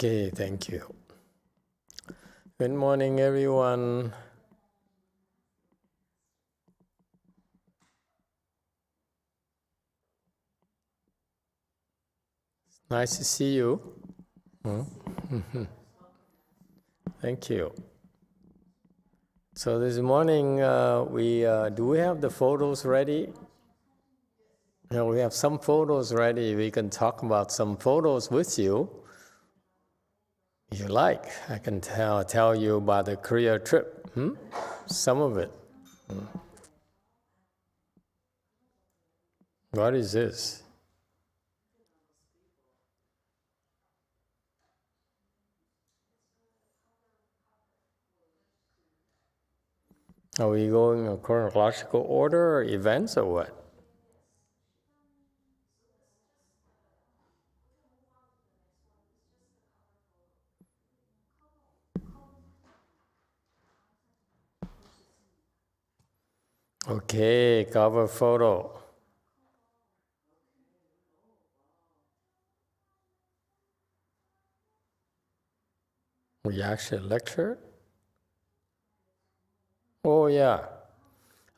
Okay, thank you. Good morning, everyone. It's nice to see you. Thank you. So this morning, do we have the photos ready? No, we have some photos ready. We can talk about some photos with you. If you like, I can tell you about the Korea trip. Some of it. What is this? Are we going in chronological order or events or what? Okay, cover photo. We actually lecture? Oh, yeah.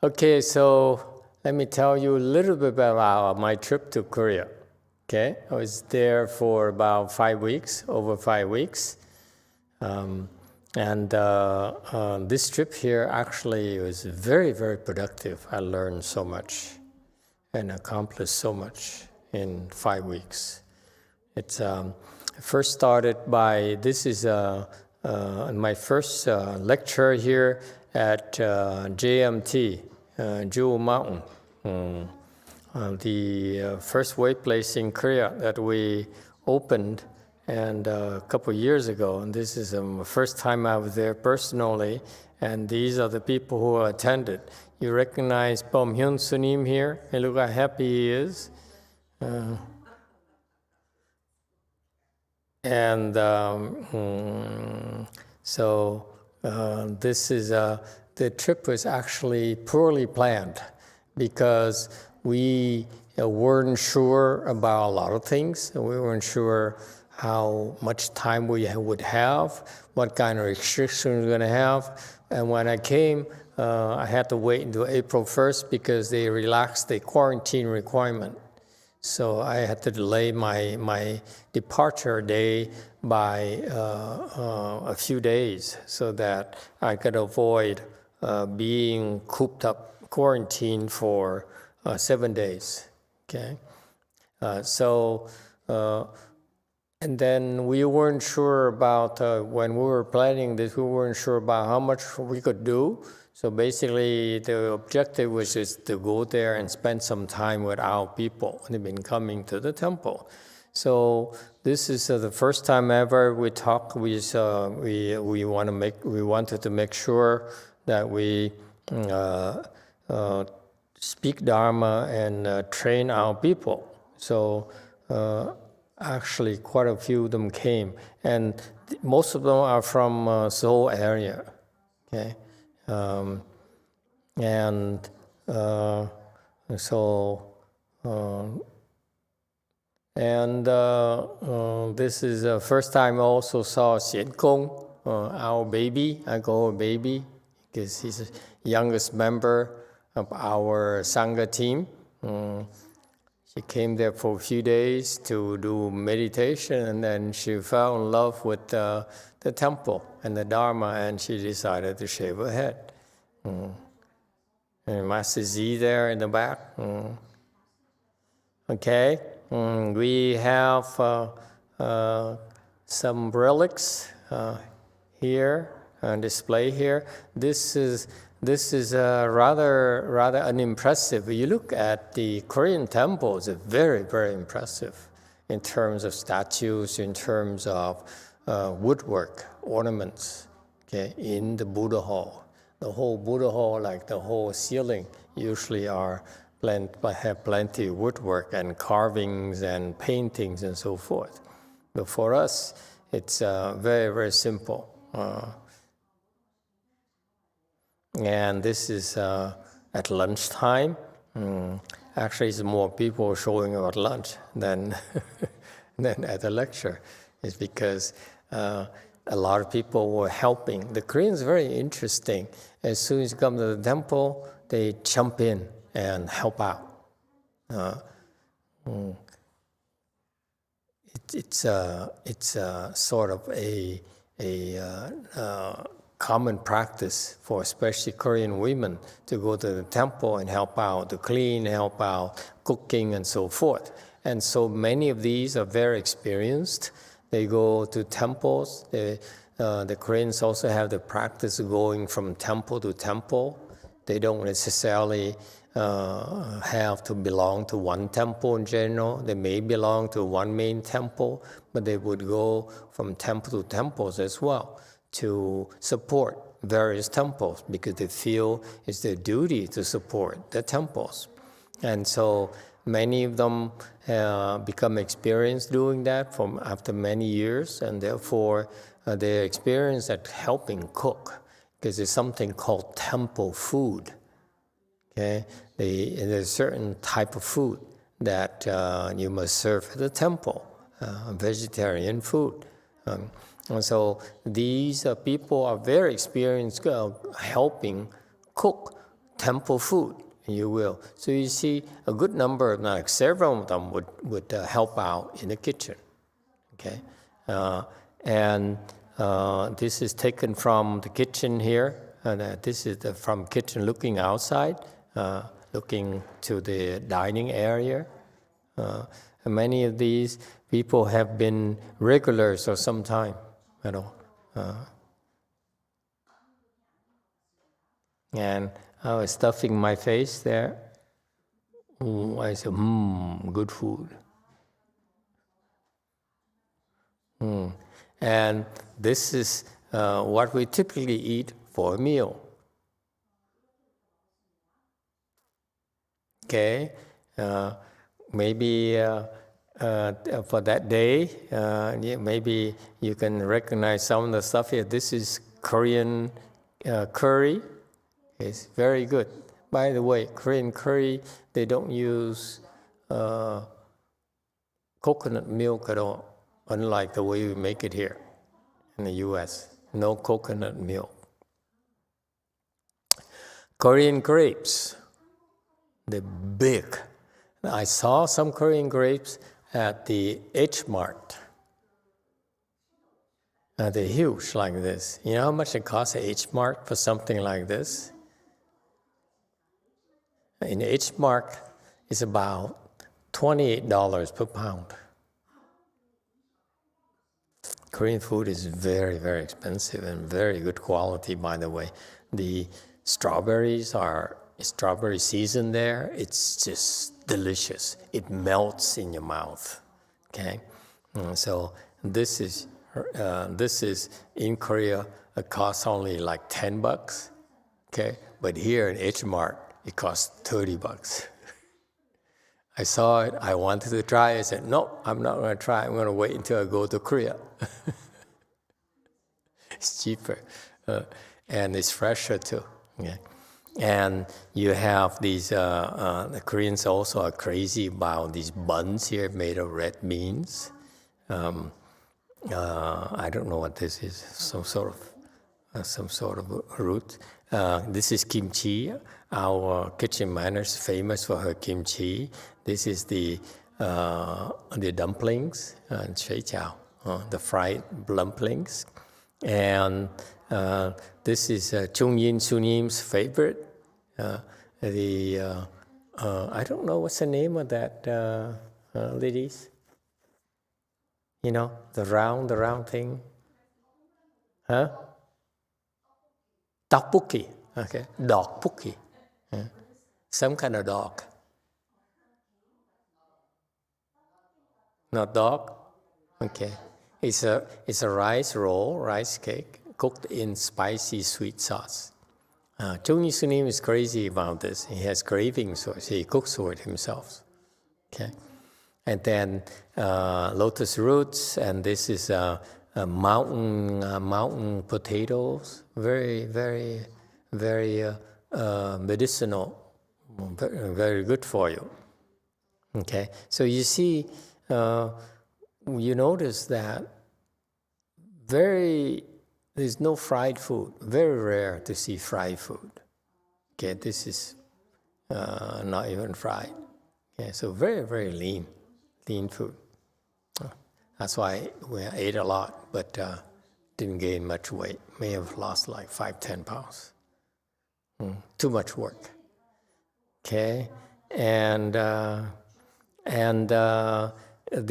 Okay, so let me tell you a little bit about my trip to Korea. Okay, I was there for about 5 weeks, over 5 weeks. This trip here actually was very, very productive. I learned so much and accomplished so much in 5 weeks. It's first started by, this is my first lecture here at JMT, Jewel Mountain, the first way place in Korea that we opened and a couple of years ago. And this is the first time I was there personally, and these are the people who attended. You recognize Bom Hyun Sunim here? And look how happy he is. This is the trip was actually poorly planned because we weren't sure about a lot of things. We weren't sure how much time we would have, what kind of restrictions we were going to have. And when I came, I had to wait until April 1st because they relaxed the quarantine requirement. So I had to delay my departure day by a few days so that I could avoid being cooped up, quarantined for 7 days. Okay, and then we weren't sure about when we were planning this. We weren't sure about how much we could do. So basically, the objective was just to go there and spend some time with our people. They've been coming to the temple. So this is the first time ever we talk. We wanted to make sure that we speak Dharma and train our people. So actually, quite a few of them came, and most of them are from Seoul area. Okay. This is the first time I also saw Xian Gong, our baby. I call her baby because he's the youngest member of our Sangha team. She came there for a few days to do meditation, and then she fell in love with the temple and the Dharma, and she decided to shave her head. And Master Z there in the back. Okay, we have some relics here on display here. This is rather unimpressive. You look at the Korean temples; it's very, very impressive in terms of statues, in terms of woodwork, ornaments, okay, in the Buddha hall. The whole Buddha hall, like the whole ceiling, usually have plenty of woodwork and carvings and paintings and so forth. But for us, it's very, very simple. And this is at lunchtime. Actually, it's more people showing up at lunch than at the lecture. It's because a lot of people were helping. The Koreans are very interesting. As soon as you come to the temple, they jump in and help out. It's sort of a common practice for especially Korean women to go to the temple and help out, to clean, help out, cooking, and so forth. And so many of these are very experienced. They go to temples. The Koreans also have the practice of going from temple to temple. They don't necessarily have to belong to one temple in general. They may belong to one main temple, but they would go from temple to temples as well to support various temples because they feel it's their duty to support the temples. And so many of them become experienced doing that from after many years, and therefore they're experienced at helping cook because there's something called temple food. Okay, there's a certain type of food that you must serve at the temple, vegetarian food. And so these people are very experienced helping cook temple food, you will. So you see a good number, like several of them would help out in the kitchen. Okay, and this is taken from the kitchen here. This is from kitchen looking outside, looking to the dining area. And many of these people have been regulars for some time, you know. And I was stuffing my face there. I said, good food. And this is what we typically eat for a meal. Okay, maybe for that day, maybe you can recognize some of the stuff here. This is Korean curry. It's very good. By the way, Korean curry, they don't use coconut milk at all, unlike the way we make it here in the US. No coconut milk. Korean grapes, they're big. I saw some Korean grapes at the H Mart. They're huge like this. You know how much it costs at H Mart for something like this? In H Mart, it's about $28 per pound. Korean food is very, very expensive and very good quality, by the way. The strawberries are strawberry season there. It's just delicious. It melts in your mouth. Okay, so this is in Korea. It costs only like $10. Okay, but here in H Mart it costs $30. I saw it. I wanted to try it. I said, no, I'm not going to try. I'm going to wait until I go to Korea. It's cheaper and it's fresher too. Okay. And you have these, the Koreans also are crazy about these buns here made of red beans. I don't know what this is, some sort of root. This is kimchi. Our kitchen manager is famous for her kimchi. This is the dumplings, the fried dumplings. And this is Chung Yin Sunim's favorite. I don't know what's the name of that, ladies. You know, the round thing. Huh? Tteokbokki. Okay, dokbokki. Some kind of dog. Not dog? Okay. It's a rice roll, rice cake, cooked in spicy sweet sauce. Chung Yin Sunim is crazy about this. He has cravings for it, so he cooks for it himself. Okay. And then lotus roots, and this is mountain potatoes. Very, very, very medicinal. Very, very good for you. Okay. So you see, you notice that there's no fried food. Very rare to see fried food. Okay, this is not even fried. Okay, so very, very lean food. That's why we ate a lot, but didn't gain much weight. May have lost like 5-10 pounds. Too much work. Okay, and there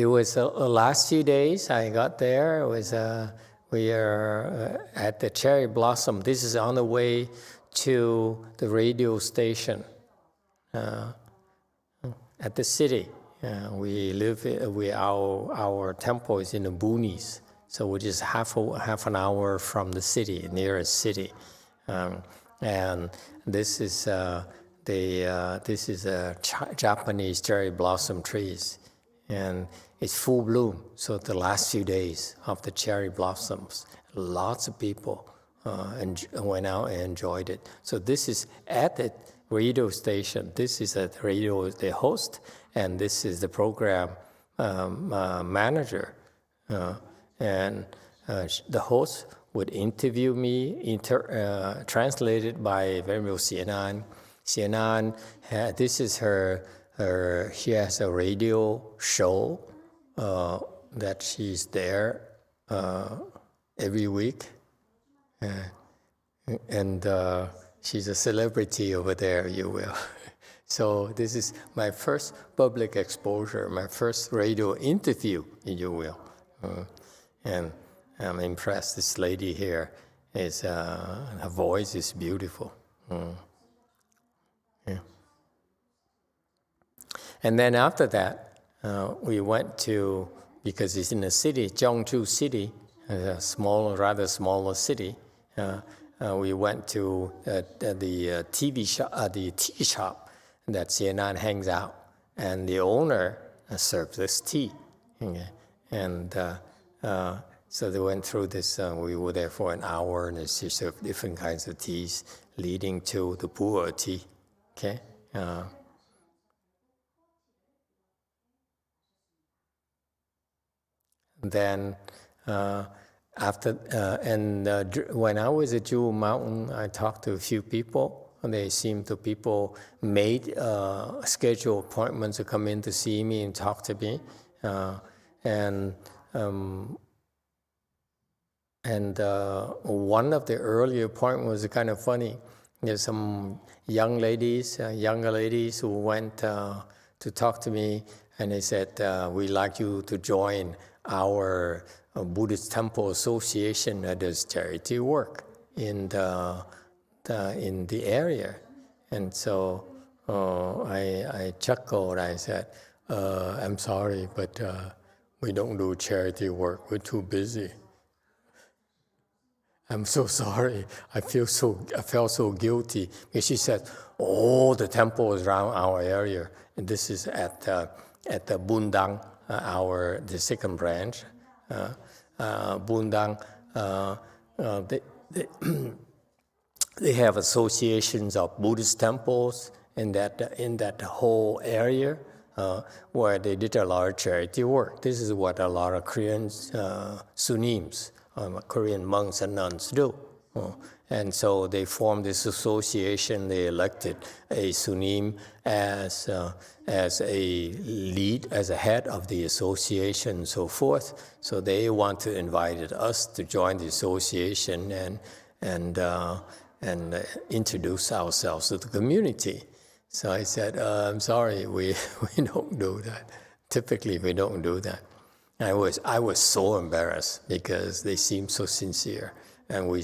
was last few days I got there. It was we are at the Cherry Blossom. This is on the way to the radio station at the city. We live. Our temple is in the boonies, so we're just half an hour from the city, nearest city, and this is Japanese cherry blossom trees, and it's full bloom. So the last few days of the cherry blossoms, lots of people went out and enjoyed it. So this is at the radio station. This is a radio they host, and this is the program manager, and the host would interview me, translated by Venerable Xienan. Xienan, this is her. She has a radio show that she's there every week, and she's a celebrity over there, you will. So this is my first public exposure, my first radio interview, you will. And I'm impressed. This lady here is her voice is beautiful. Yeah. And then after that, we went to, because it's in the city, Zhongzhou City, a rather smaller city. We went to the tea shop that Xienan hangs out, and the owner serves us tea. Okay. And so they went through this. We were there for an hour, and she served different kinds of teas, leading to the pu'er tea. Okay. Then when I was at Jewel Mountain, I talked to a few people. They seemed to people made schedule appointments to come in to see me and talk to me, and one of the early appointments was kind of funny. There's some younger ladies who went to talk to me, and they said, "We'd like you to join our Buddhist Temple Association that does charity work in the area." And so I chuckled. I said, "I'm sorry, but we don't do charity work. We're too busy." I'm so sorry. I felt so guilty. And she said, "Oh, the temple is around our area, and this is at the Bundang, the second branch. Bundang, they have associations of Buddhist temples in that whole area where they did a lot of charity work. This is what a lot of Korean Sunims, Korean monks and nuns do. And so they formed this association. They elected a Sunim as a lead, as a head of the association, and so forth. So they want to invite us to join the association and introduce ourselves to the community. So I said, "I'm sorry, we don't do that. Typically, we don't do that." I was so embarrassed because they seemed so sincere, and we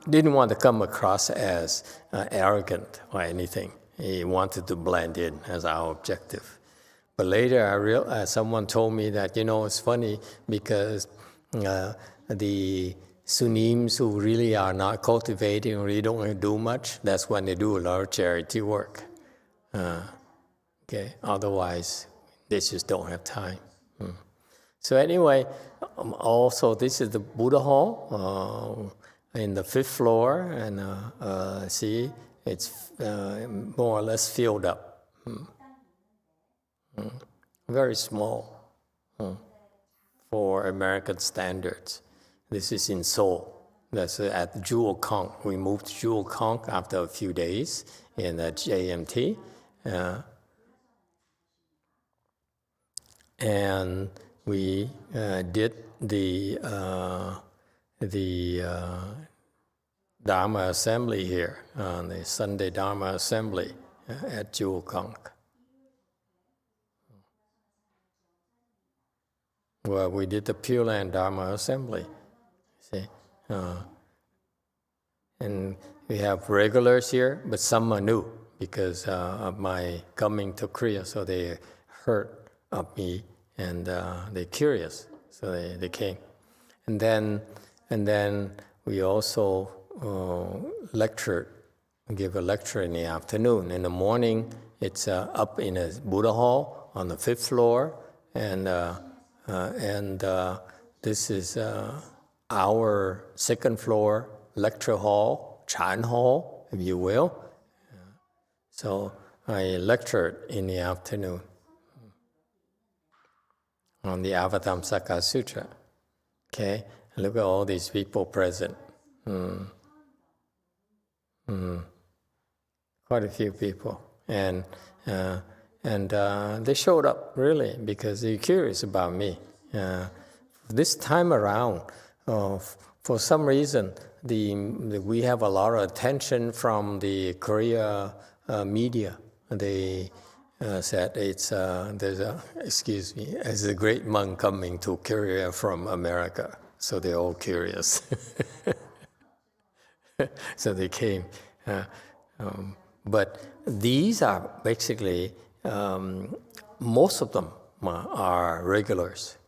didn't want to come across as arrogant or anything. He wanted to blend in as our objective. But later, someone told me that, it's funny because the Sunims who really are not cultivating, really don't do much, that's when they do a lot of charity work. Otherwise, they just don't have time. So anyway, also this is the Buddha Hall in the 5th floor, and see, it's more or less filled up. Very small for American standards. This is in Seoul. That's at Jewel Kong. We moved to Jewel Kong after a few days in the JMT. And we did the Dharma assembly here, the Sunday Dharma assembly at Jewel Kong. Well, we did the Pure Land Dharma assembly. See, and we have regulars here, but some are new because of my coming to Korea. So they heard of me and they're curious, so they came. And then we also lectured, give a lecture in the afternoon. In the morning, it's up in a Buddha hall on the 5th floor, and this is our 2nd floor lecture hall, Chan hall, if you will. So I lectured in the afternoon on the Avatamsaka Sutra. Okay, and look at all these people present. Quite a few people, and they showed up really because they're curious about me. This time around, for some reason, we have a lot of attention from the Korea media. They said there's a great monk coming to Korea from America, so they're all curious. So they came. But these are basically, most of them are regulars.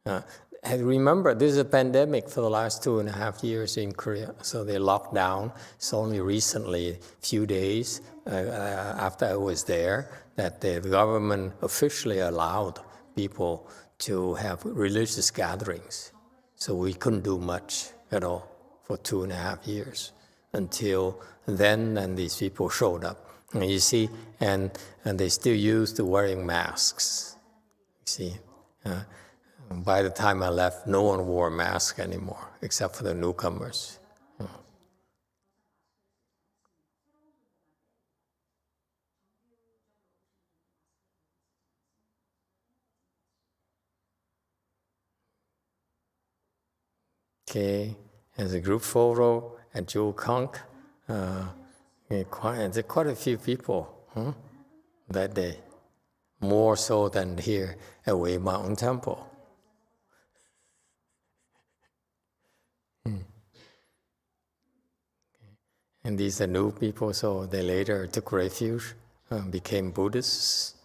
And remember, this is a pandemic for the last 2.5 years in Korea, so they locked down. It's only recently, few days after I was there, that the government officially allowed people to have religious gatherings. So we couldn't do much at all for 2.5 years until then, and these people showed up. And you see, and they still used wearing masks. You see. By the time I left, no one wore a mask anymore, except for the newcomers. Okay, as a group photo at Jewel Kong, quite a few people that day, more so than here at Wei Mountain Temple. And these are new people, so they later took refuge, became Buddhists.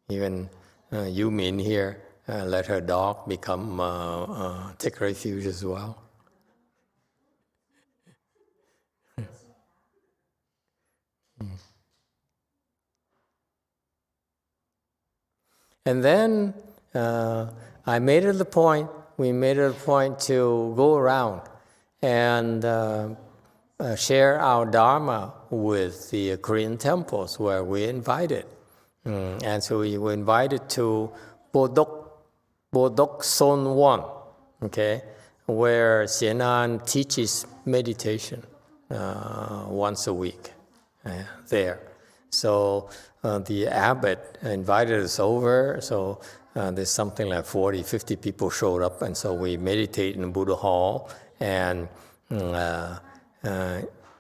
Even Yu Min here let her dog take refuge as well. And then we made it a point to go around and share our Dharma with the Korean temples where we're invited. And so we were invited to Bodok Son 1, okay, where Xienan teaches meditation once a week there. So the abbot invited us over, so there's something like 40, 50 people showed up, and so we meditated in Buddha Hall, and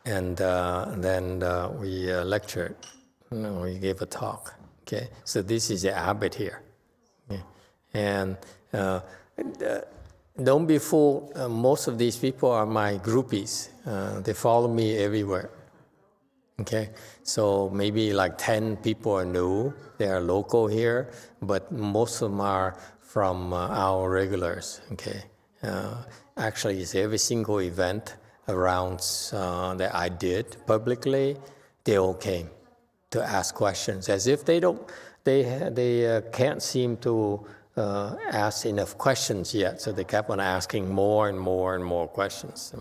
then we lectured, we gave a talk. Okay, so this is the abbot here. Okay. And don't be fooled, most of these people are my groupies. They follow me everywhere. Okay, so maybe like 10 people are new, they are local here, but most of them are from our regulars. Okay, actually it's every single event around that I did publicly, they all came to ask questions, as if they can't seem to ask enough questions yet, so they kept on asking more and more and more questions.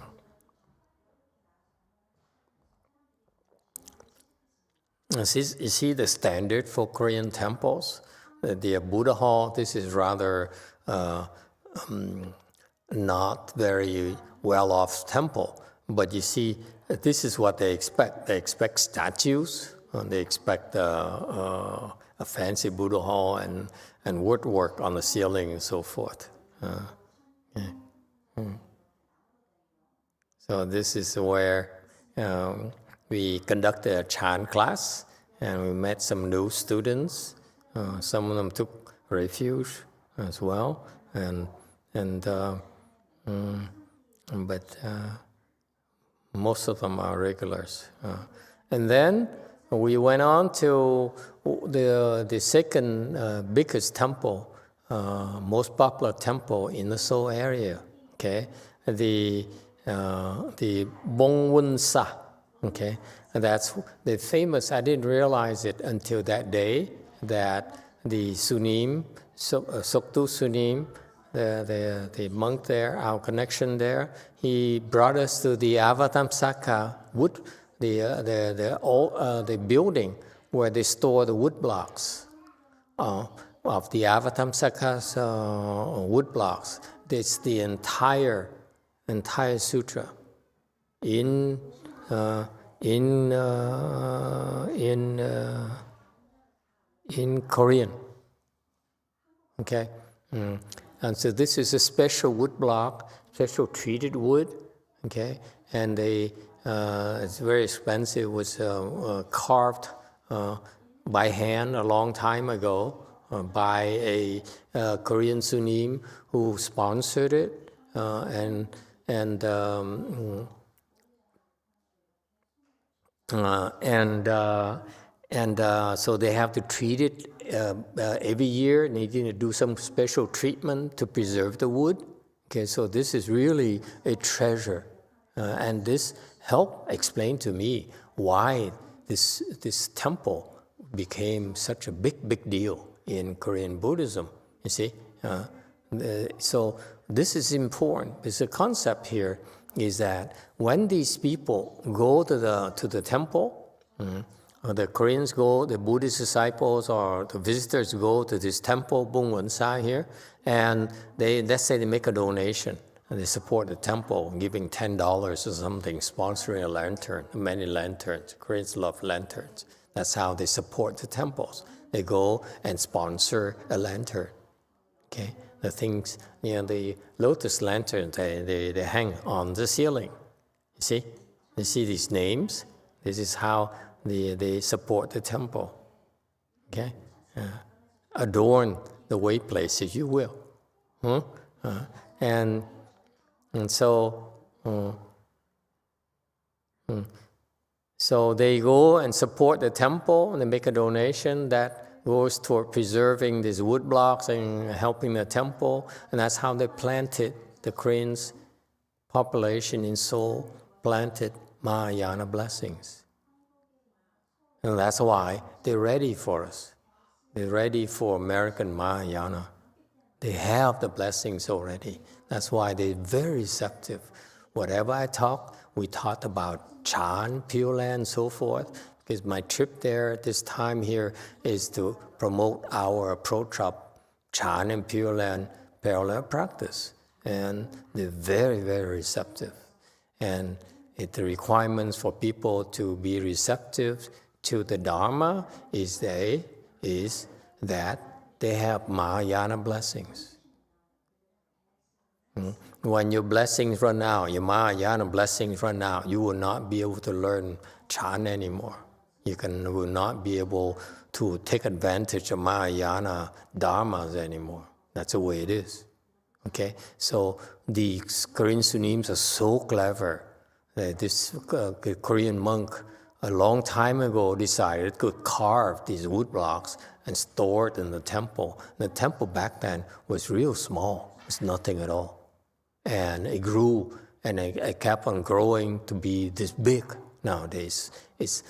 You see the standard for Korean temples? the Buddha Hall, this is rather not very well-off temple. But you see, this is what they expect. They expect statues, they expect a fancy Buddha Hall and woodwork on the ceiling and so forth. So this is where we conducted a chant class, and we met some new students. Some of them took refuge as well, but most of them are regulars. And then we went on to the second biggest temple, most popular temple in the Seoul area. Okay, the Bongwon-sa. Okay, and that's the famous. I didn't realize it until that day that the Sunim, Soktu Sunim, the monk there, our connection there, he brought us to the Avatamsaka wood, the building where they store the wood blocks of the Avatamsaka's wood blocks. It's the entire sutra in Korean. Okay. And so this is a special wood block, special treated wood, okay? And it's very expensive. It was carved by hand a long time ago by a Korean Sunim who sponsored it, so they have to treat it every year, needing to do some special treatment to preserve the wood. Okay, so this is really a treasure, and this helped explain to me why this temple became such a big deal in Korean Buddhism. You see, so this is important. Because the concept here is that when these people go to the temple. The Koreans go, the Buddhist disciples or the visitors go to this temple, Bongwon-sa here, and let's say they make a donation and they support the temple, giving $10 or something, sponsoring a lantern, many lanterns. Koreans love lanterns. That's how they support the temples. They go and sponsor a lantern. Okay, the things, the lotus lanterns, they hang on the ceiling. You see these names. This is how they support the temple. Okay, adorn the way place, if you will. And so they go and support the temple, and they make a donation that goes toward preserving these wood blocks and helping the temple. And that's how they planted, the Koreans population in Seoul planted Mahayana blessings. And that's why they're ready for us. They're ready for American Mahayana. They have the blessings already. That's why they're very receptive. Whatever I talk, we talked about Chan, Pure Land, and so forth, because my trip there at this time here is to promote our approach of Chan and Pure Land parallel practice. And they're very, very receptive. And the requirements for people to be receptive to the Dharma is that they have Mahayana blessings. When your blessings run out, your Mahayana blessings run out, you will not be able to learn Chan anymore. You will not be able to take advantage of Mahayana Dharmas anymore. That's the way it is. Okay? So the Korean Sunims are so clever. This Korean monk a long time ago decided to carve these wood blocks and store it in the temple. The temple back then was real small. It's nothing at all. And it grew, and it kept on growing to be this big nowadays. It's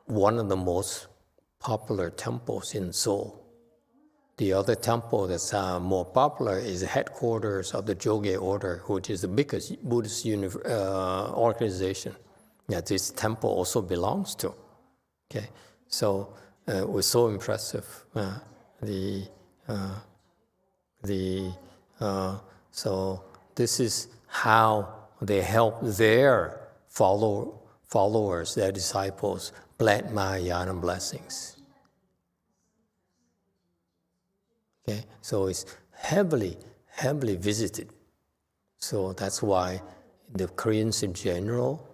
one of the most popular temples in Seoul. The other temple that's more popular is the headquarters of the Jogye order, which is the biggest Buddhist organization that this temple also belongs to. Okay, so was so impressive. So this is how they help their followers, their disciples, plant Mahayana blessings. Okay, so it's heavily visited. So that's why the Koreans in general,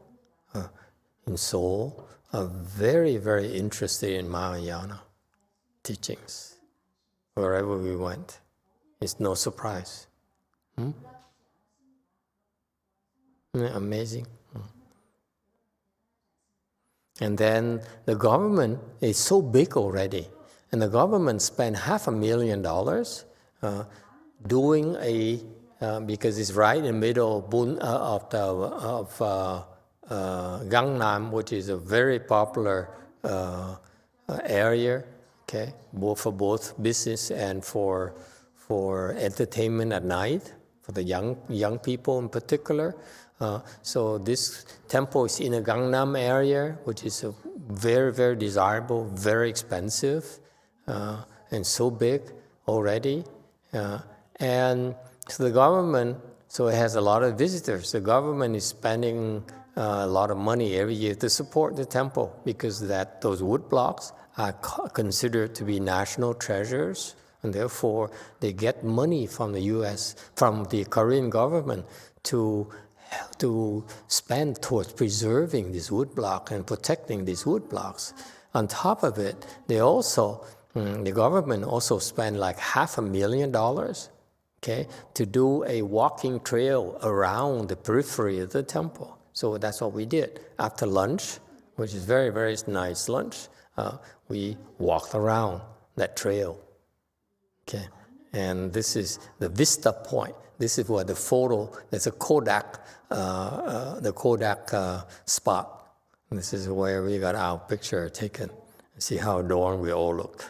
in Seoul, are very, very interested in Mahayana teachings. Wherever we went, it's no surprise. Amazing. And then the government is so big already, and the government spent $500,000 doing because it's right in the middle of Gangnam, which is a very popular area, okay, for both business and for entertainment at night, for the young people in particular. So this temple is in the Gangnam area, which is a very, very desirable, very expensive, and so big already. And so the government, so it has a lot of visitors. The government is spending a lot of money every year to support the temple because those wood blocks are considered to be national treasures, and therefore they get money from the U.S., from the Korean government to spend towards preserving this wood block and protecting these wood blocks. On top of it, they also, the government also spent like $500,000, okay, to do a walking trail around the periphery of the temple. So that's what we did. After lunch, which is very, very nice lunch, we walked around that trail, okay. And this is the vista point. This is where the photo, there's a Kodak, the Kodak spot. And this is where we got our picture taken. See how adorned we all looked.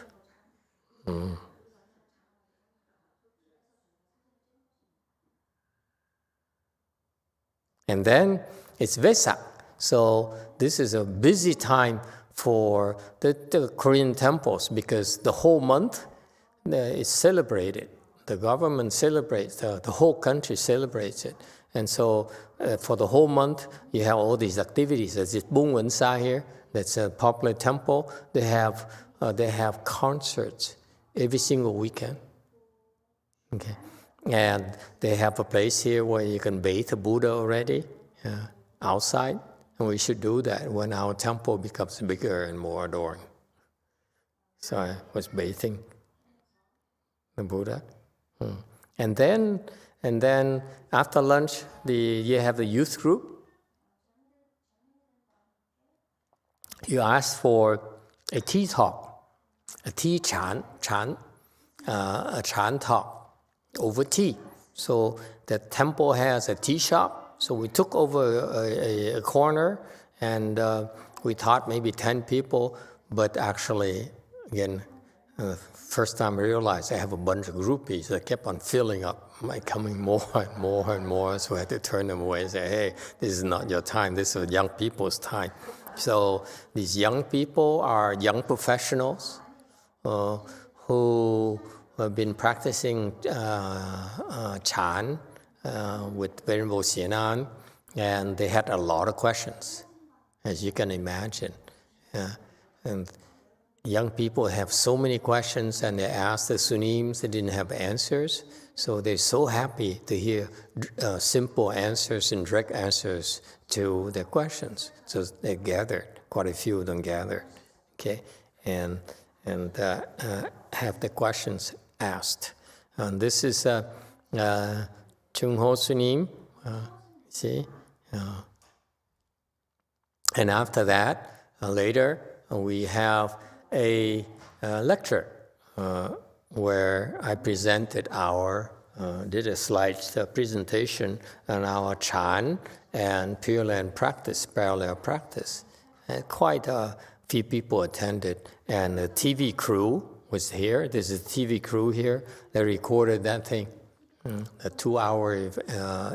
And then it's Vesak. So this is a busy time for the Korean temples because the whole month is celebrated. The government celebrates, the whole country celebrates it. And so for the whole month, you have all these activities. There's this Bung Wen Sa here, that's a popular temple. They have concerts every single weekend. Okay. And they have a place here where you can bathe the Buddha already outside. And we should do that when our temple becomes bigger and more adorned. So I was bathing the Buddha. And then after lunch, you have the youth group. You ask for a tea talk, a tea chan talk over tea. So the temple has a tea shop. So we took over a corner, and we taught maybe 10 people. But actually, again, first time I realized I have a bunch of groupies that kept on filling up, coming more and more and more. So I had to turn them away and say, hey, this is not your time. This is young people's time. So these young people are young professionals who have been practicing Chan with Venerable Xienan, and they had a lot of questions, as you can imagine. And young people have so many questions, and they ask the Sunims, they didn't have answers. So they're so happy to hear simple answers and direct answers to their questions. So they gathered, quite a few of them gathered, okay, and have the questions asked. And this is YongHua Sunim, see? And after that, later, we have a lecture where I presented did a slide presentation on our Chan and Pure Land practice, parallel practice. And quite a few people attended, and the TV crew was here. There's a TV crew here. They recorded that thing, a 2-hour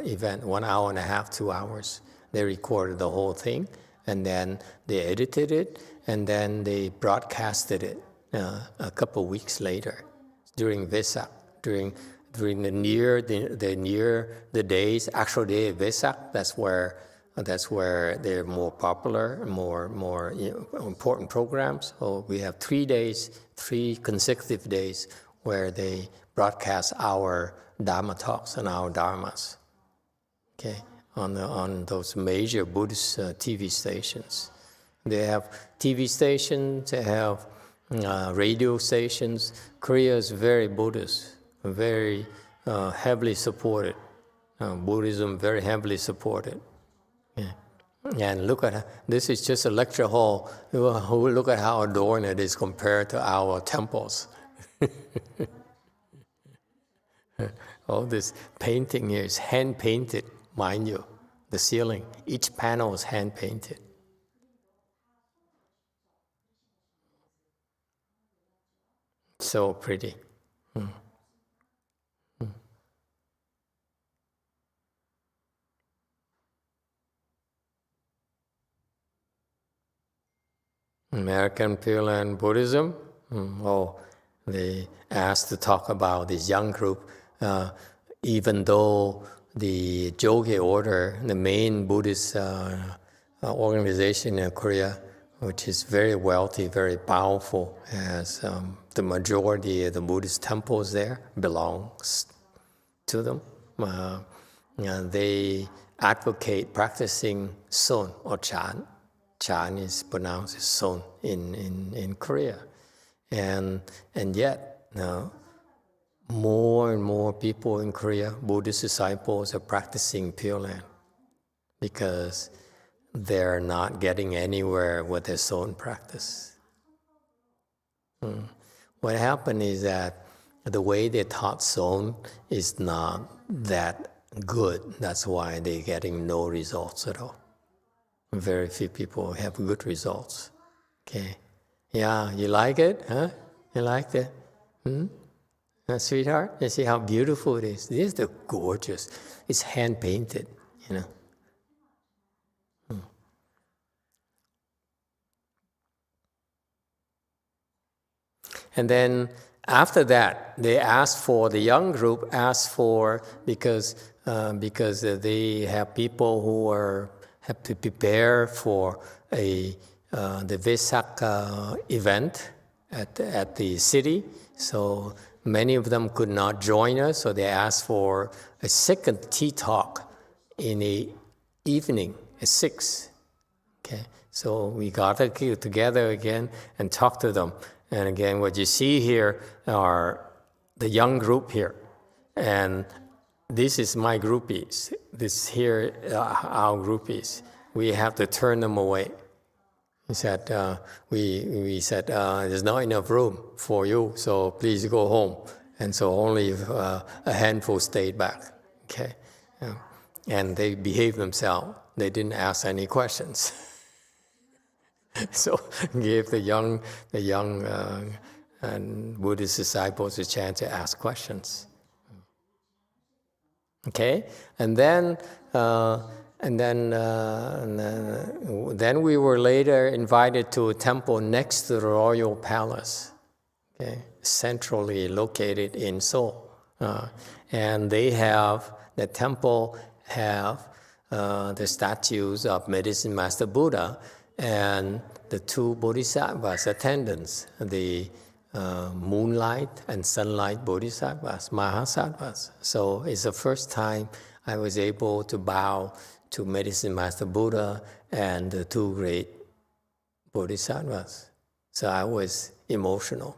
event, 1 hour and a half, 2 hours. They recorded the whole thing, and then they edited it, and then they broadcasted it a couple weeks later during Vesak, during the near the days, actual day of Vesak. That's where they're more popular, more important programs. So we have 3 days, 3 consecutive days where they broadcast our Dharma talks and our Dharmas. Okay, on those major Buddhist TV stations. They have TV stations, they have radio stations. Korea is very Buddhist, very heavily supported. Buddhism very heavily supported. Yeah. And look at, this is just a lecture hall. Look at how adorned it is compared to our temples. All this painting here is hand-painted, mind you. The ceiling, each panel is hand-painted. So pretty. American Pure Land Buddhism. They asked to talk about this young group, even though the Jogye order, the main Buddhist organization in Korea, which is very wealthy, very powerful, has the majority of the Buddhist temples there belongs to them. And they advocate practicing son or chan. Chan is pronounced as son in Korea. And yet, more and more people in Korea, Buddhist disciples, are practicing Pure Land because they're not getting anywhere with their son practice. What happened is that the way they taught son is not that good. That's why they're getting no results at all. Very few people have good results. Okay. Yeah, you like it? Huh? You like it? Sweetheart? You see how beautiful it is? This is gorgeous. It's hand-painted, And then after that, they asked for, the young group asked for, because they have people who have to prepare for the Vesak event at the city. So many of them could not join us, so they asked for a second tea talk in the evening at 6. Okay, so we got together again and talked to them. And again, what you see here are the young group here. And this is my groupies. This here our groupies. We have to turn them away. He said, we said, there's not enough room for you, so please go home. And so only a handful stayed back. Okay, and they behaved themselves. They didn't ask any questions. So gave the young Buddhist disciples a chance to ask questions. Okay, and then we were later invited to a temple next to the royal palace, okay, centrally located in Seoul, and the temple have the statues of Medicine Master Buddha and the 2 bodhisattvas attendants, the moonlight and sunlight bodhisattvas, mahasattvas. So it's the first time I was able to bow to Medicine Master Buddha and the 2 great bodhisattvas. So I was emotional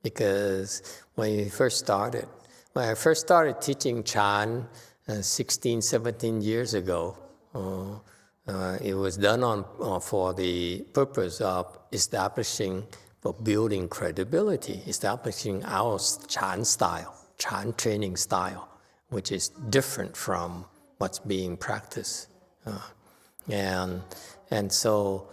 because when I first started teaching Chan 16, 17 years ago, it was done for the purpose of building credibility, establishing our Chan style, Chan training style, which is different from what's being practiced. And so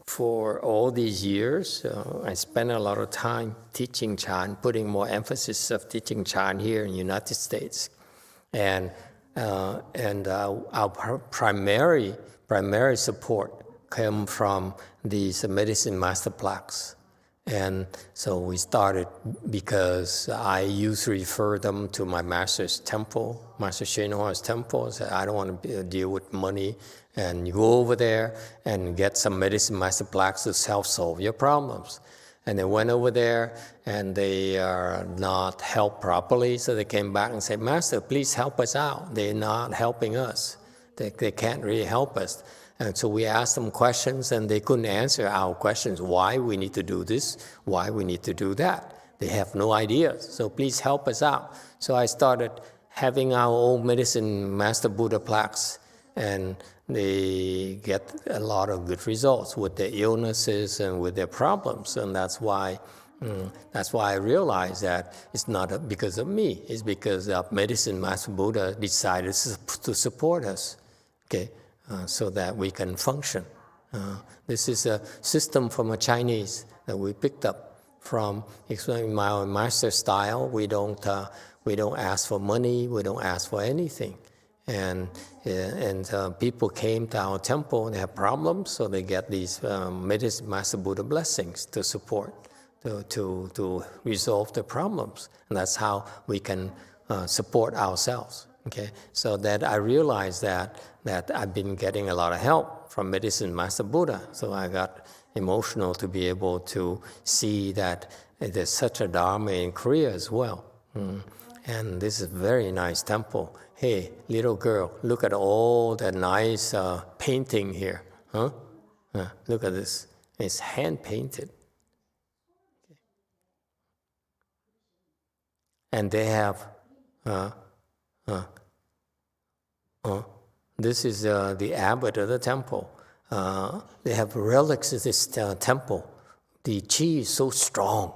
for all these years, I spent a lot of time teaching Chan, putting more emphasis of teaching Chan here in the United States. And and our primary support came from these medicine master plaques. And so we started because I used to refer them to my master's temple, Master YongHua's temple. I said, I don't want to deal with money. And you go over there and get some medicine master plaques to self-solve your problems. And they went over there and they are not helped properly. So they came back and said, Master, please help us out. They're not helping us. They can't really help us. And so we asked them questions and they couldn't answer our questions. Why we need to do this? Why we need to do that? They have no ideas. So please help us out. So I started having our own medicine master Buddha plaques, and they get a lot of good results with their illnesses and with their problems. And that's why I realized that it's not because of me. It's because the medicine master Buddha decided to support us. Okay. So that we can function. This is a system from a Chinese that we picked up from my master style. We don't ask for money. We don't ask for anything. And people came to our temple and they have problems, so they get these medicine master Buddha blessings to support, to resolve the problems. And that's how we can support ourselves. Okay, so that I realized that I've been getting a lot of help from medicine master Buddha. So I got emotional to be able to see that there's such a Dharma in Korea as well. And this is a very nice temple. Hey, little girl, look at all the nice painting here. Look at this. It's hand painted. And they have this is the abbot of the temple. They have relics of this temple. The qi is so strong,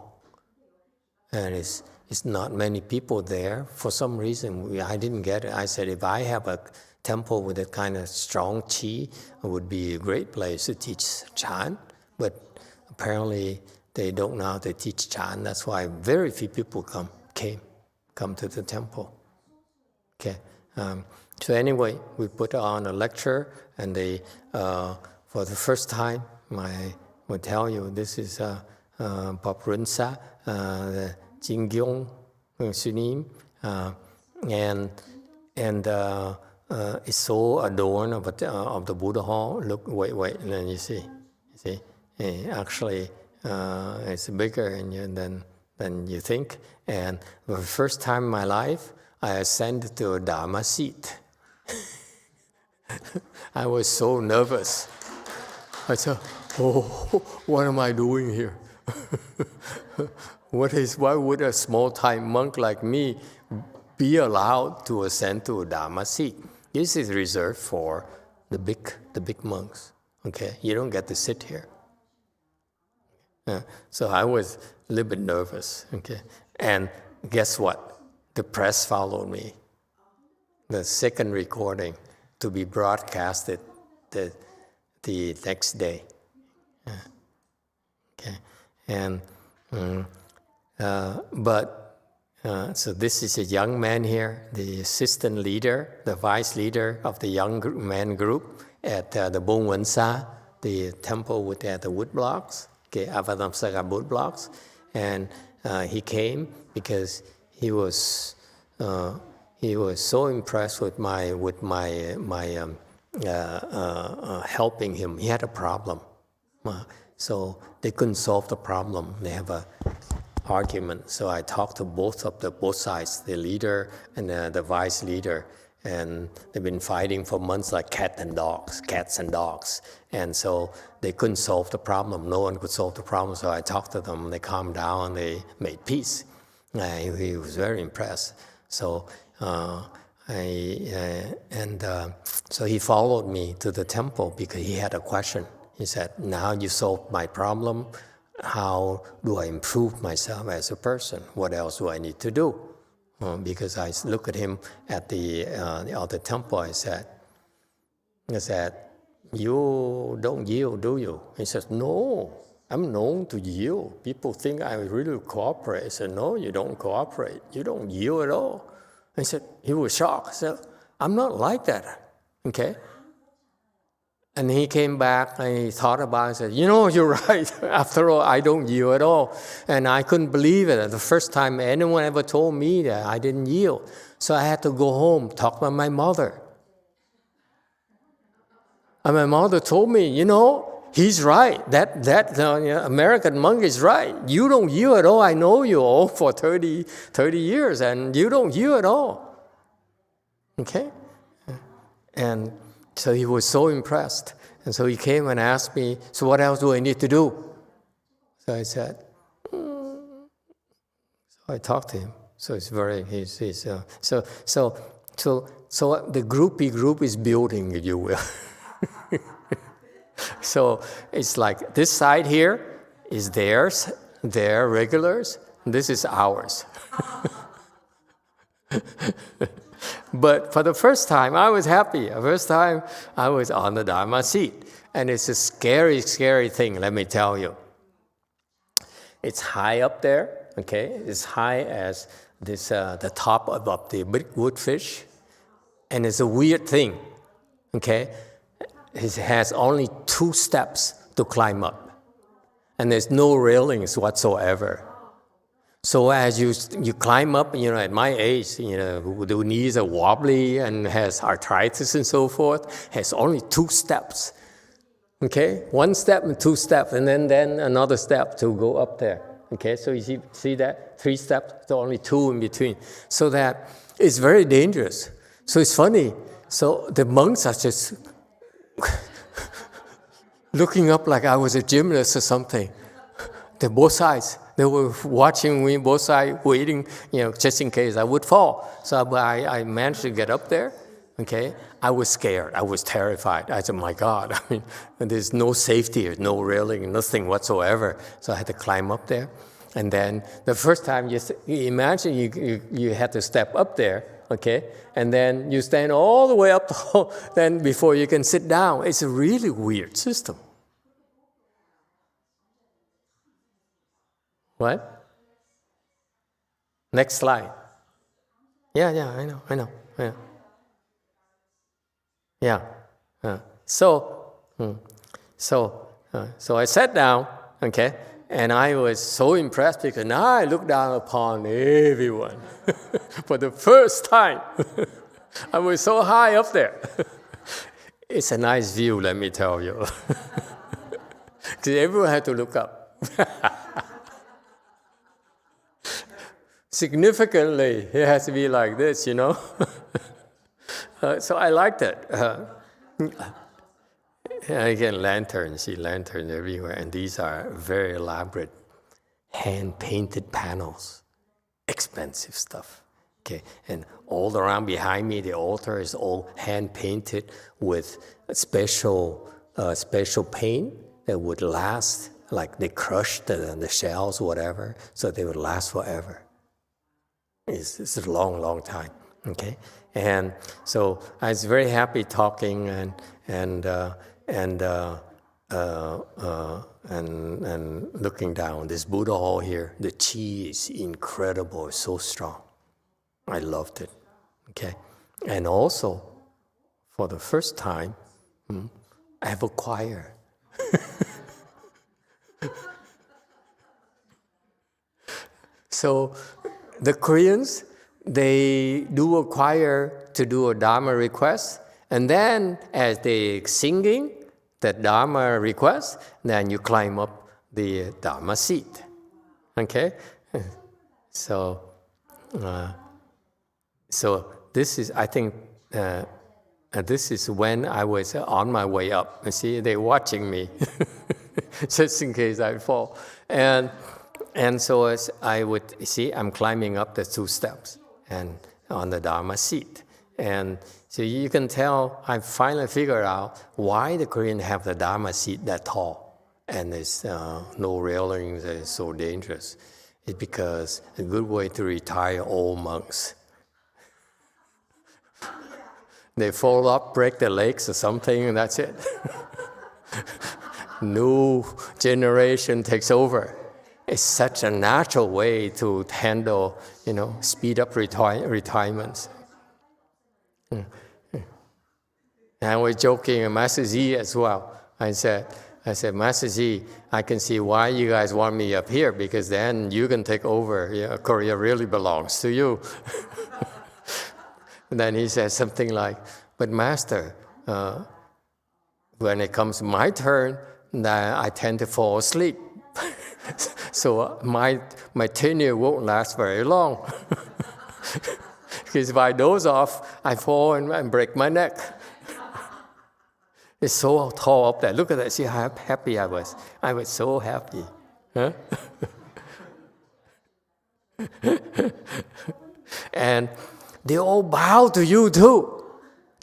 and it's not many people there. For some reason, I didn't get it. I said, if I have a temple with that kind of strong qi, it would be a great place to teach Chan. But apparently, they don't know how to teach Chan. That's why very few people come to the temple. Okay. So anyway, we put on a lecture, and they, for the first time, I will tell you, this is Pop Rinsa, Jing Gyong Sunim, and it's so adorned of the Buddha Hall. Look, wait, and then you see, actually, it's bigger than you think. And for the first time in my life, I ascended to a Dharma seat. I was so nervous. I said, what am I doing here? Why would a small-time monk like me be allowed to ascend to a Dharma seat? This is reserved for the big monks. Okay, you don't get to sit here. So I was a little bit nervous. Okay, and guess what? The press followed me. The second recording to be broadcasted the next day. Okay, and so this is a young man here, the assistant leader, the vice leader of the young man group at the Bông Wen Sa, the temple with the wood blocks, okay, Avatamsaka wood blocks, and he came because he was so impressed with my helping him. He had a problem, so they couldn't solve the problem. They have a argument. So I talked to both sides, the leader and the vice leader, and they've been fighting for months like cats and dogs. And so they couldn't solve the problem. No one could solve the problem. So I talked to them. They calmed down. They made peace. He was very impressed. So so he followed me to the temple because he had a question. He said, now you solved my problem. How do I improve myself as a person? What else do I need to do? Because I looked at him at the other temple. I said, you don't yield, do you? He says, no, I'm known to yield. People think I really cooperate. I said, no, you don't cooperate. You don't yield at all. I said, he was shocked. I said, I'm not like that, okay? And he came back and he thought about it and said, you're right. After all, I don't yield at all. And I couldn't believe it. The first time anyone ever told me that I didn't yield. So I had to go home, talk to my mother. And my mother told me, he's right. That American monk is right. You don't yield at all. I know you all for 30 years, and you don't yield at all. Okay? And so he was so impressed. And so he came and asked me, so what else do I need to do? So I said, So I talked to him. So it's so the groupie group is building, if you will. So it's like this side here is theirs, their regulars, and this is ours. But for the first time, I was happy. The first time, I was on the Dharma seat. And it's a scary, scary thing, let me tell you. It's high up there, okay? It's high as this the top of the big woodfish. And it's a weird thing, okay? It has only 2 steps to climb up. And there's no railings whatsoever. So as you climb up, at my age, the knees are wobbly and has arthritis and so forth, has only 2 steps. Okay? 1 step and 2 steps, and then another step to go up there. Okay? So you see that? 3 steps, so only 2 in between. So that it's very dangerous. So it's funny. So the monks are just looking up like I was a gymnast or something. They're both sides. They were watching me both sides, waiting, just in case I would fall. So I managed to get up there, okay? I was scared. I was terrified. I said, my God, there's no safety, there's no railing, nothing whatsoever. So I had to climb up there. And then the first time, you imagine you had to step up there, okay? And then you stand all the way up then before you can sit down. It's a really weird system. What? Next slide. Yeah, I know. Yeah. So I sat down, okay, and I was so impressed because now I look down upon everyone for the first time. I was so high up there. It's a nice view, let me tell you. Because everyone had to look up. Significantly, it has to be like this, So I liked it. Again, lanterns everywhere. And these are very elaborate, hand-painted panels. Expensive stuff. Okay, and all around behind me, the altar is all hand-painted with special paint that would last, like they crushed the shells, whatever, so they would last forever. It's a long, long time, okay? And so I was very happy talking and looking down. This Buddha hall here, the chi is incredible, so strong. I loved it, okay? And also, for the first time, I have a choir. So the Koreans, they do a choir to do a Dharma request, and then as they singing the Dharma request, then you climb up the Dharma seat. Okay? So this is, I think, this is when I was on my way up. You see, they're watching me, just in case I fall. And so as I would see, I'm climbing up the 2 steps and on the Dharma seat. And so you can tell, I finally figured out why the Koreans have the Dharma seat that tall. And there's no railings, it's so dangerous. It's because a good way to retire old monks. They fall up, break their legs or something, and that's it. New generation takes over. It's such a natural way to handle, speed up retirements. And I was joking with Master Z as well. I said, Master Z, I can see why you guys want me up here, because then you can take over. Yeah, Korea really belongs to you. And then he said something like, but Master, when it comes my turn, I tend to fall asleep. So my tenure won't last very long. Because if I doze off, I fall and break my neck. It's so tall up there. Look at that. See how happy I was. I was so happy. Huh? And they all bow to you too.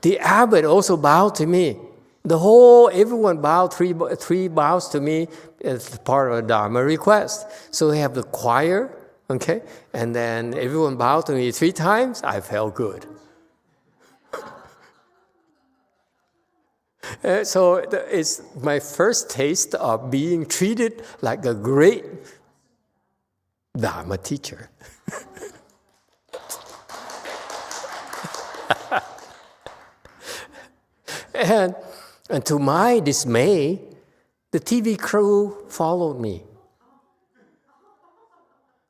The abbot also bowed to me. Everyone bowed, three bows to me as part of a Dharma request. So we have the choir, okay? And then everyone bowed to me 3 times. I felt good. So it's my first taste of being treated like a great Dharma teacher. And to my dismay, the TV crew followed me.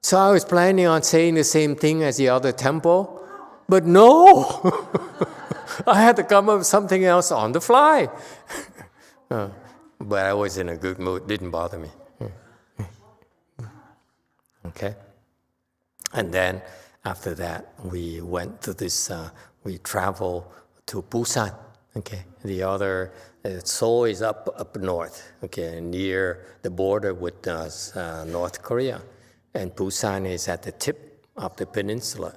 So I was planning on saying the same thing as the other temple, but no! I had to come up with something else on the fly. But I was in a good mood, didn't bother me. Okay? And then after that, we went to this, we traveled to Busan. Okay, the other, Seoul is up north, okay, near the border with North Korea. And Busan is at the tip of the peninsula.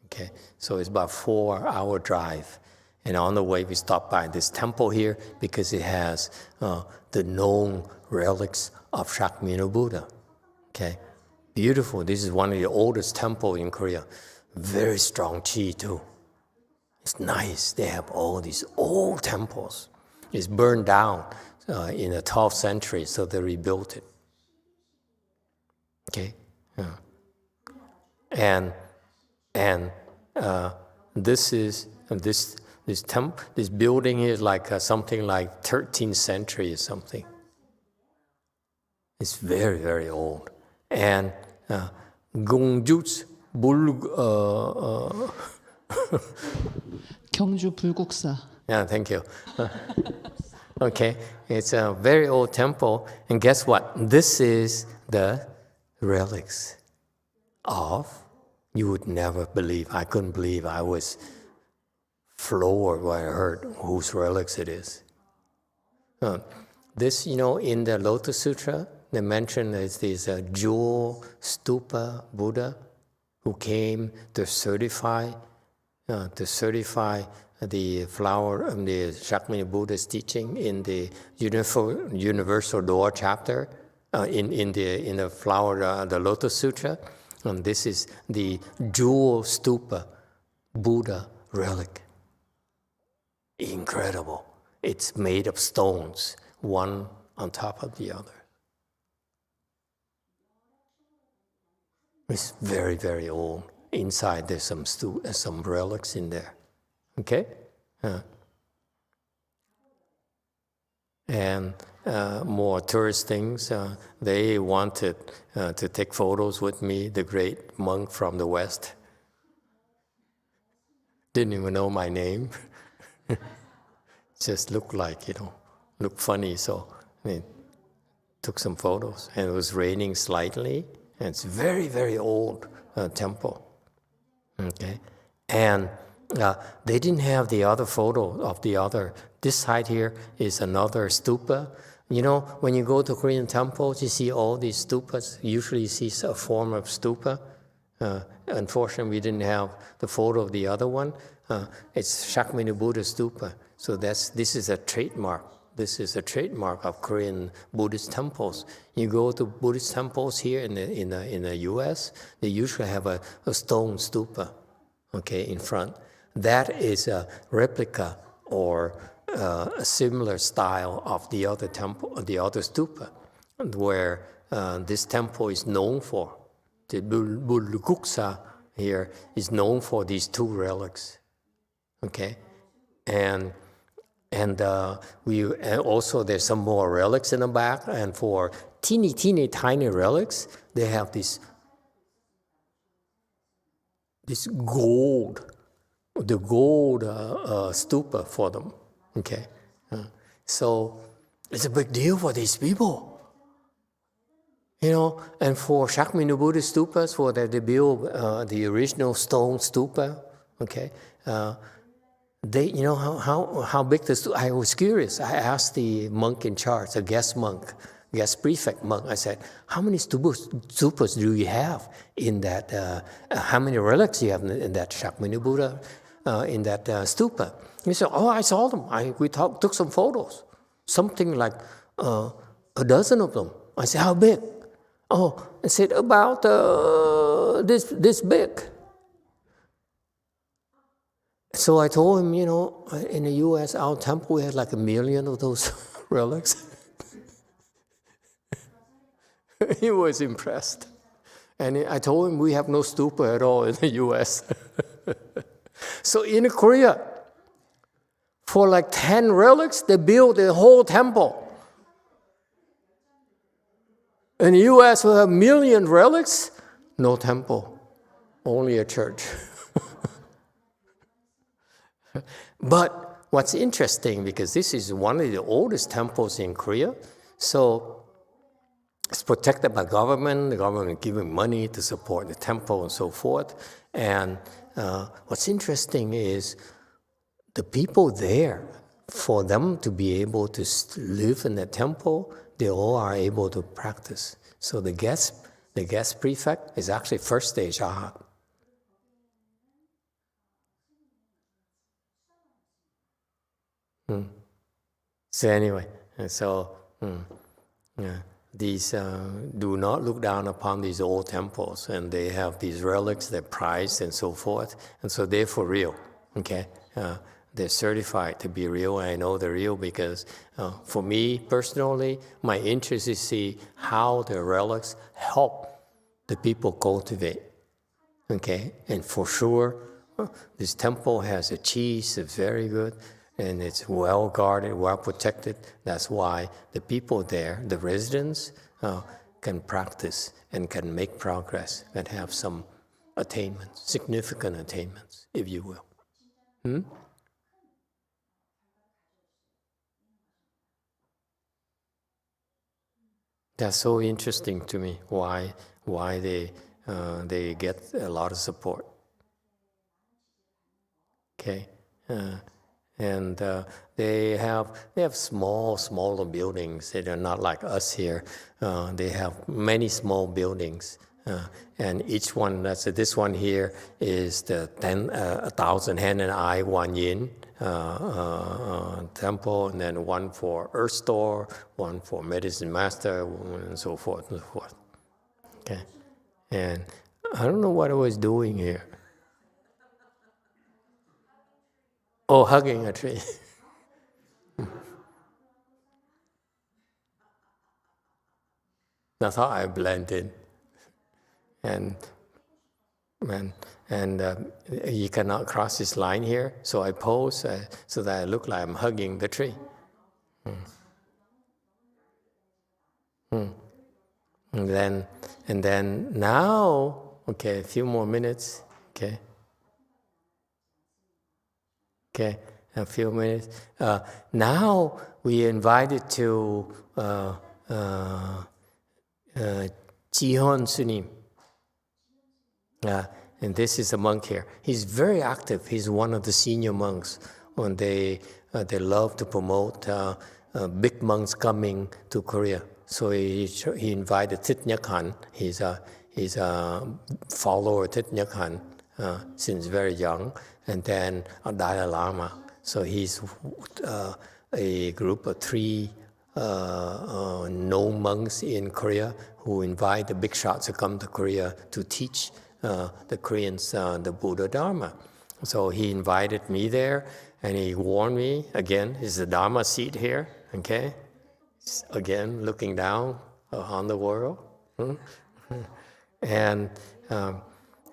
Okay, so it's about 4-hour drive. And on the way, we stopped by this temple here because it has the known relics of Shakyamuni Buddha. Okay, beautiful. This is one of the oldest temples in Korea. Very strong chi too. It's nice. They have all these old temples. It's burned down in the 12th century, so they rebuilt it. Okay, and this building is like something like 13th century or something. It's very, very old. And Gongju's 경주 불국사. Yeah, thank you. Okay, it's a very old temple, and guess what? This is the relics of, you would never believe, I couldn't believe, I was floored when I heard whose relics it is. This, in the Lotus Sutra, they mention is this jewel stupa Buddha who came to certify the flower of the Shakyamuni Buddha's teaching in the Universal Door chapter, in the flower, the Lotus Sutra. And this is the jewel stupa Buddha relic. Incredible. It's made of stones, one on top of the other. It's very, very old. Inside there's some relics in there. Okay? And more tourist things. They wanted to take photos with me, the great monk from the West. Didn't even know my name. Just looked like, looked funny. So took some photos. And it was raining slightly. And it's very, very old temple. Okay? And they didn't have the other photo of the other. This side here is another stupa. When you go to Korean temples, you see all these stupas. Usually you see a form of stupa. Unfortunately, we didn't have the photo of the other one. It's Shakyamuni Buddha stupa. So this is a trademark. This is a trademark of Korean Buddhist temples. You go to Buddhist temples here in the U.S., they usually have a stone stupa, okay, in front. That is a replica or a similar style of the other temple, the other stupa, where this temple is known for. The Bulguksa here is known for these two relics, okay? And And and also there's some more relics in the back. And for teeny tiny relics, they have this gold, the gold stupa for them. Okay, so it's a big deal for these people. And for Shakyamuni Buddhist stupas, for they build the original stone stupa, okay, they, how big the stupa, I was curious. I asked the monk in charge, a guest prefect monk, I said, how many stupas do you have in that, how many relics do you have in that Shakyamuni Buddha, in that stupa? He said, I saw them. We took some photos, something like a dozen of them. I said, how big? I said, about this big. So I told him, in the U.S., our temple, we had like 1 million of those relics. He was impressed. And I told him we have no stupa at all in the U.S. So in Korea, for like 10 relics, they built a whole temple. In the U.S., we have 1 million relics, no temple, only a church. But what's interesting, because this is one of the oldest temples in Korea, so it's protected by government, the government giving money to support the temple and so forth. And what's interesting is the people there, for them to be able to live in the temple, they all are able to practice. So the guest prefect is actually first stage Arhat. So anyway, these do not look down upon these old temples, and they have these relics, they're prized and so forth, and so they're for real. Okay, they're certified to be real. And I know they're real because, for me personally, my interest is to see how the relics help the people cultivate. Okay, and for sure, this temple has a cheese, it's very good. And it's well guarded, well protected. That's why the people there, the residents, can practice and can make progress and have some attainments, significant attainments, if you will. That's so interesting to me. Why they get a lot of support. Okay. And they have smaller buildings. They are not like us here. They have many small buildings, and each one. This one here is the 1,000 hand and eye Wan Yin temple, and then one for Earth Store, one for Medicine Master, and so forth and so forth. Okay, and I don't know what I was doing here. Oh, hugging a tree. That's how I blend in. And you cannot cross this line here, so I pose so that I look like I'm hugging the tree. And then now, okay, a few more minutes, okay. Okay, a few minutes. Now we invited to Jihon Sunim. And this is a monk here. He's very active. He's one of the senior monks. When they love to promote big monks coming to Korea. So he invited Thich Nhat Hanh. He's a follower of Thich Nhat Hanh since very young. And then Dalai Lama. So he's a group of 3 known monks in Korea who invite the big shots to come to Korea to teach the Koreans the Buddha Dharma. So he invited me there, and he warned me, again, is the Dharma seat here, okay? Again, looking down on the world. And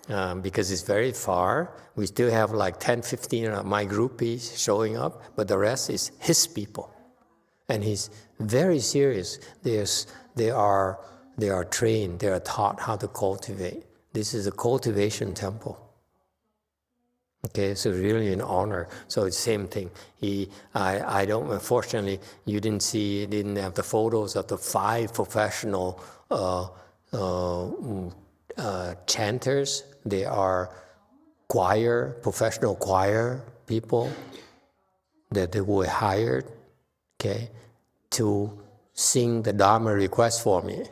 because it's very far. We still have like 10, 15 of my groupies showing up, but the rest is his people. And he's very serious. They are trained, they are taught how to cultivate. This is a cultivation temple. Okay, so really an honor. So it's the same thing. I don't, unfortunately, you didn't have the photos of the 5 professional chanters. They are professional choir people that they were hired, okay, to sing the Dharma request for me,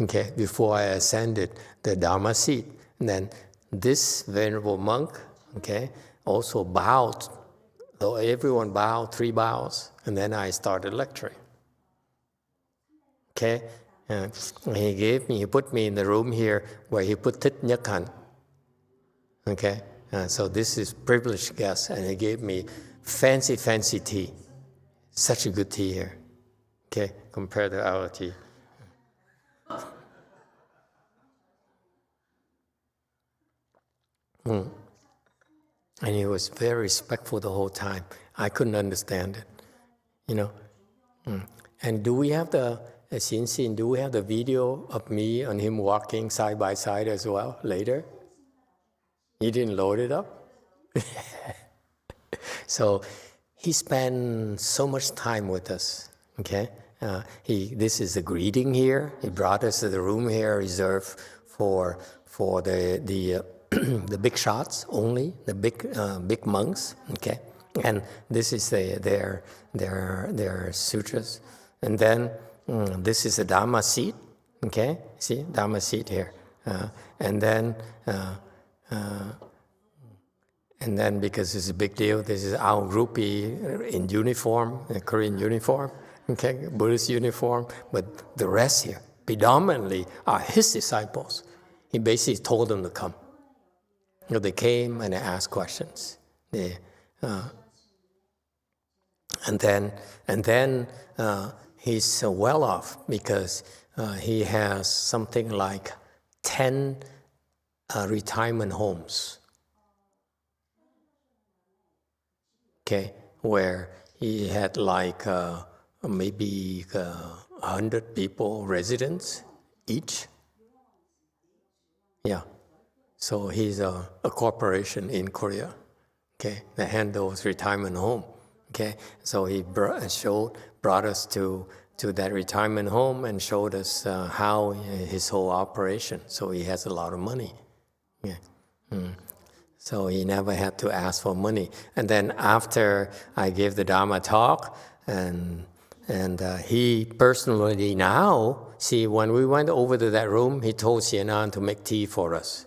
okay, before I ascended the Dharma seat. And then this venerable monk, okay, also bowed. So everyone bowed, 3 bows, and then I started lecturing. Okay, and he put me in the room here where he put Thích Nhất Hạnh. Okay, so this is privileged guest, and he gave me fancy tea. Such a good tea here. Okay, compared to our tea. And he was very respectful the whole time. I couldn't understand it, you know. And do we have the video of me and him walking side by side as well later? You didn't load it up? So he spent so much time with us, okay? This is a greeting here. He brought us to the room here reserved for the the big shots only, the big monks, okay? And this is their sutras. And then this is the Dharma seat, okay? See, Dharma seat here. And then because it's a big deal, this is our groupie in uniform, Korean uniform, okay, Buddhist uniform, but the rest here predominantly are his disciples. He basically told them to come. You know, they came and they asked questions. And then he's well off because he has something like 10 retirement homes. Okay, where he had like maybe 100 people, residents each. Yeah, so he's a corporation in Korea, okay, that handles retirement home. Okay, so he brought us to that retirement home and showed us how his whole operation. So he has a lot of money. Yeah. So he never had to ask for money. And then after I gave the Dharma talk, and he personally now, see, when we went over to that room, he told Xianan to make tea for us.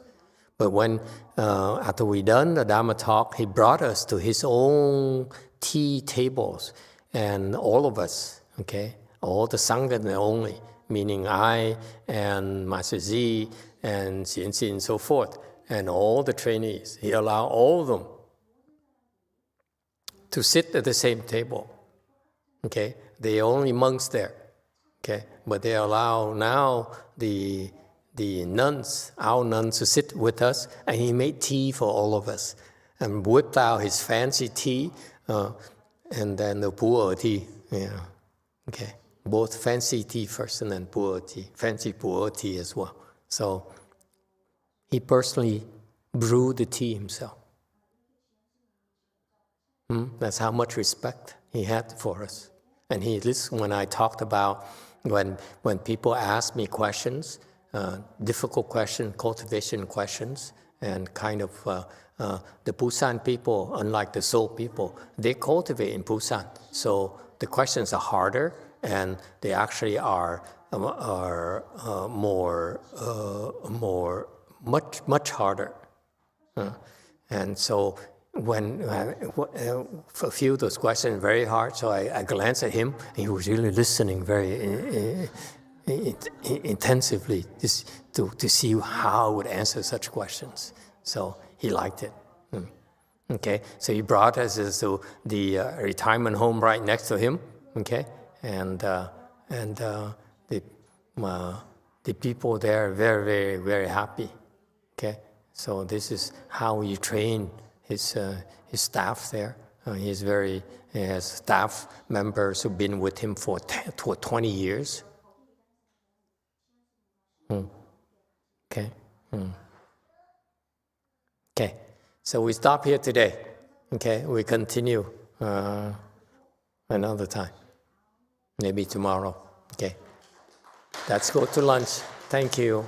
But when, after we done the Dharma talk, he brought us to his own tea tables, and all of us, okay, all the Sangha only, meaning I and Master Z and Xianxin and so forth, and all the trainees. He allowed all of them to sit at the same table, okay? They are only monks there, okay? But they allow now the nuns, our nuns, to sit with us, and he made tea for all of us, and whipped out his fancy tea, and then the pu'er tea, yeah, okay? Both fancy tea first and then pu'er tea, fancy pu'er tea as well. So he personally brewed the tea himself. That's how much respect he had for us. And he listened when I talked about when people ask me questions, difficult questions, cultivation questions, and kind of the Busan people, unlike the Seoul people, they cultivate in Busan. So the questions are harder, and they actually are much harder. And so when a few of those questions very hard, so I glanced at him, and he was really listening very intensively to see how I would answer such questions. So he liked it. Okay, so he brought us to the retirement home right next to him. Okay, and the people there are very, very, very happy. Okay, so this is how he trained his staff there. He has staff members who've been with him for 20 years. Okay. Okay, so we stop here today. Okay, we continue another time, maybe tomorrow. Okay, let's go to lunch. Thank you.